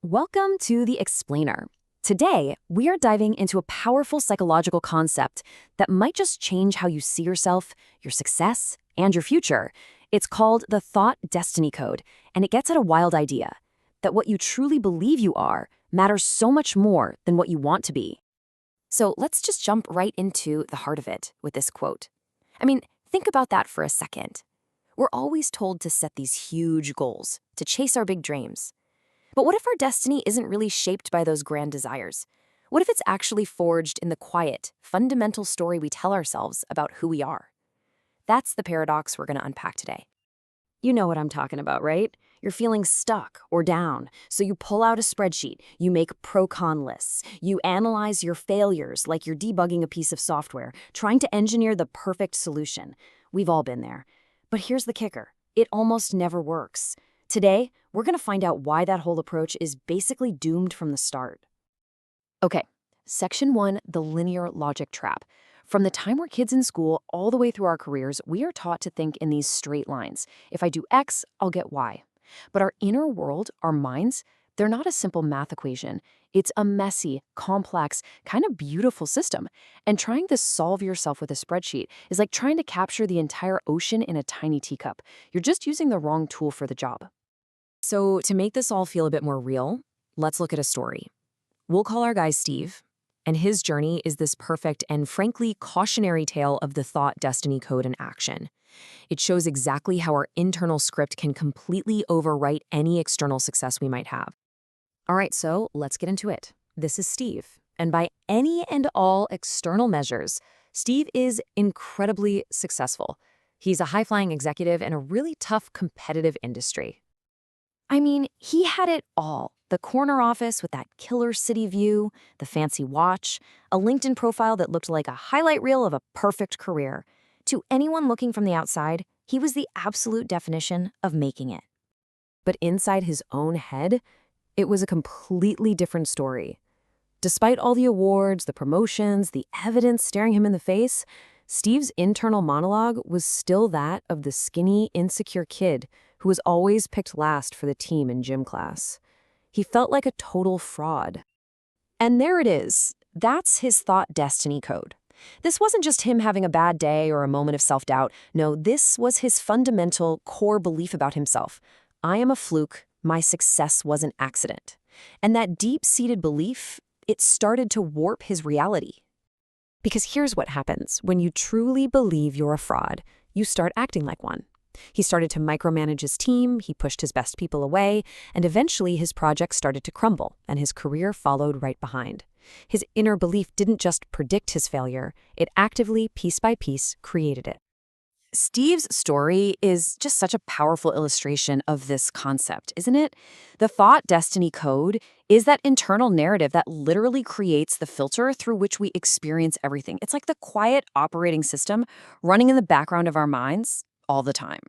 Welcome to The Explainer. Today, we are diving into a powerful psychological concept that might just change how you see yourself, your success, and your future. It's called the Thought Destiny Code, and it gets at a wild idea that what you truly believe you are matters so much more than what you want to be. So let's just jump right into the heart of it with this quote. Think about that for a second. We're always told to set these huge goals, to chase our big dreams. But what if our destiny isn't really shaped by those grand desires? What if it's actually forged in the quiet, fundamental story we tell ourselves about who we are? That's the paradox we're going to unpack today. You know what I'm talking about, right? You're feeling stuck or down, so you pull out a spreadsheet, you make pro-con lists, you analyze your failures like you're debugging a piece of software, trying to engineer the perfect solution. We've all been there. But here's the kicker. It almost never works. Today, we're going to find out why that whole approach is basically doomed from the start. Okay, Section 1, the linear logic trap. From the time we're kids in school all the way through our careers, we are taught to think in these straight lines. If I do X, I'll get Y. But our inner world, our minds, they're not a simple math equation. It's a messy, complex, kind of beautiful system. And trying to solve yourself with a spreadsheet is like trying to capture the entire ocean in a tiny teacup. You're just using the wrong tool for the job. So to make this all feel a bit more real, let's look at a story. We'll call our guy Steve, and his journey is this perfect and frankly cautionary tale of the thought destiny code in action. It shows exactly how our internal script can completely overwrite any external success we might have. All right, so let's get into it. This is Steve, and by any and all external measures, Steve is incredibly successful. He's a high-flying executive in a really tough competitive industry. He had it all. The corner office with that killer city view, the fancy watch, a LinkedIn profile that looked like a highlight reel of a perfect career. To anyone looking from the outside, he was the absolute definition of making it. But inside his own head, it was a completely different story. Despite all the awards, the promotions, the evidence staring him in the face, Steve's internal monologue was still that of the skinny, insecure kid who was always picked last for the team in gym class. He felt like a total fraud. And there it is. That's his thought destiny code. This wasn't just him having a bad day or a moment of self-doubt. No, this was his fundamental core belief about himself. I am a fluke. My success was an accident. And that deep-seated belief, it started to warp his reality. Because here's what happens. When you truly believe you're a fraud, you start acting like one. He started to micromanage his team, he pushed his best people away, and eventually his project started to crumble, and his career followed right behind. His inner belief didn't just predict his failure, it actively, piece by piece, created it. Steve's story is just such a powerful illustration of this concept, isn't it? The thought destiny code is that internal narrative that literally creates the filter through which we experience everything. It's like the quiet operating system running in the background of our minds all the time.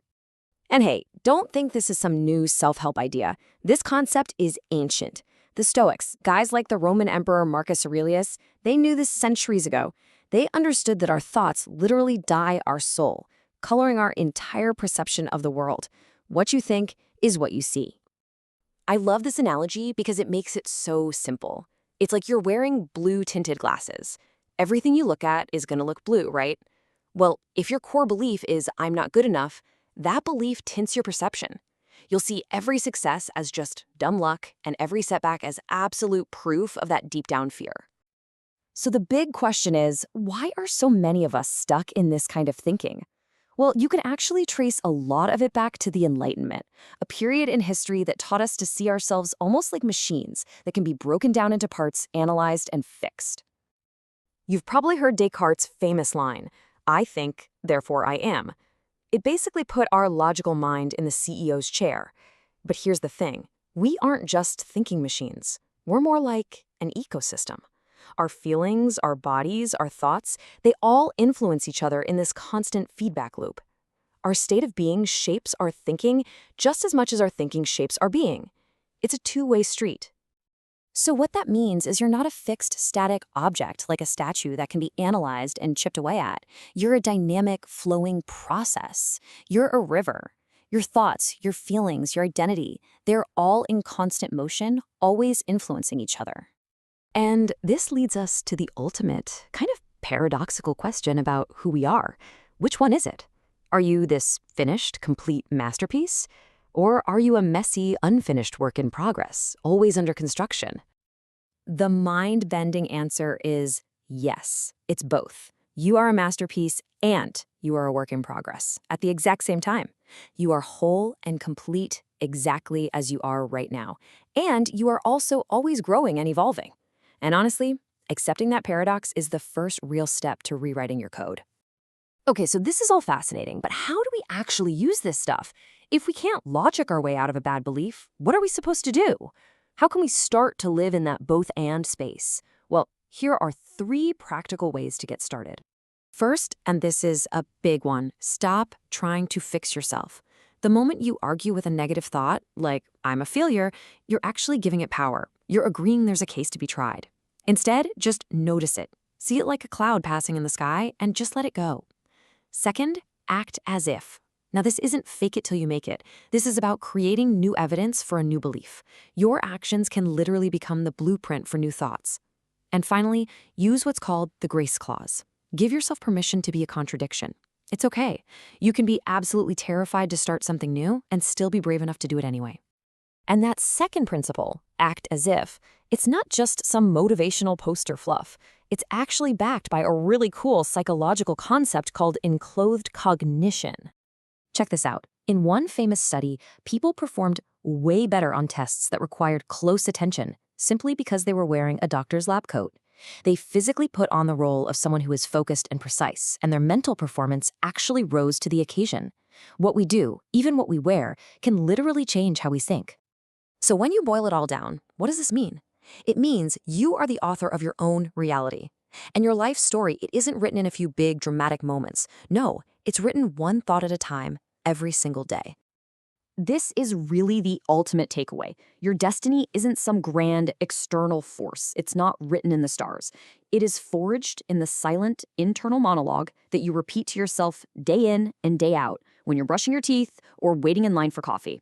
And hey, don't think this is some new self-help idea. This concept is ancient. The Stoics, guys like the Roman Emperor Marcus Aurelius, they knew this centuries ago. They understood that our thoughts literally dye our soul, coloring our entire perception of the world. What you think is what you see. I love this analogy because it makes it so simple. It's like you're wearing blue-tinted glasses. Everything you look at is going to look blue, right? Well, if your core belief is, I'm not good enough, that belief tints your perception. You'll see every success as just dumb luck and every setback as absolute proof of that deep down fear. So the big question is, why are so many of us stuck in this kind of thinking? Well, you can actually trace a lot of it back to the Enlightenment, a period in history that taught us to see ourselves almost like machines that can be broken down into parts, analyzed, and fixed. You've probably heard Descartes' famous line, I think, therefore I am. It basically put our logical mind in the CEO's chair. But here's the thing. We aren't just thinking machines. We're more like an ecosystem. Our feelings, our bodies, our thoughts, they all influence each other in this constant feedback loop. Our state of being shapes our thinking just as much as our thinking shapes our being. It's a two-way street. So what that means is you're not a fixed, static object like a statue that can be analyzed and chipped away at. You're a dynamic, flowing process. You're a river. Your thoughts, your feelings, your identity, they're all in constant motion, always influencing each other. And this leads us to the ultimate, kind of paradoxical question about who we are. Which one is it? Are you this finished, complete masterpiece? Or are you a messy, unfinished work in progress, always under construction? The mind-bending answer is yes, it's both. You are a masterpiece and you are a work in progress at the exact same time. You are whole and complete exactly as you are right now. And you are also always growing and evolving. And honestly, accepting that paradox is the first real step to rewriting your code. Okay, so this is all fascinating, but how do we actually use this stuff? If we can't logic our way out of a bad belief, what are we supposed to do? How can we start to live in that both-and space? Well, here are 3 practical ways to get started. First, and this is a big one, stop trying to fix yourself. The moment you argue with a negative thought, like, I'm a failure, you're actually giving it power. You're agreeing there's a case to be tried. Instead, just notice it. See it like a cloud passing in the sky and just let it go. Second, act as if. Now, this isn't fake it till you make it. This is about creating new evidence for a new belief. Your actions can literally become the blueprint for new thoughts. And finally, use what's called the grace clause. Give yourself permission to be a contradiction. It's okay. You can be absolutely terrified to start something new and still be brave enough to do it anyway. And that second principle, act as if, it's not just some motivational poster fluff. It's actually backed by a really cool psychological concept called enclothed cognition. Check this out. In one famous study, people performed way better on tests that required close attention simply because they were wearing a doctor's lab coat. They physically put on the role of someone who is focused and precise, and their mental performance actually rose to the occasion. What we do, even what we wear, can literally change how we think. So when you boil it all down, what does this mean? It means you are the author of your own reality. And your life story, it isn't written in a few big dramatic moments. No, it's written one thought at a time, every single day. This is really the ultimate takeaway. Your destiny isn't some grand external force. It's not written in the stars. It is forged in the silent internal monologue that you repeat to yourself day in and day out when you're brushing your teeth or waiting in line for coffee.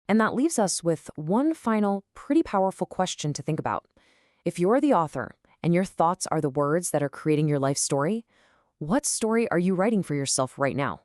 And that leaves us with one final, pretty powerful question to think about. If you're the author and your thoughts are the words that are creating your life story, what story are you writing for yourself right now?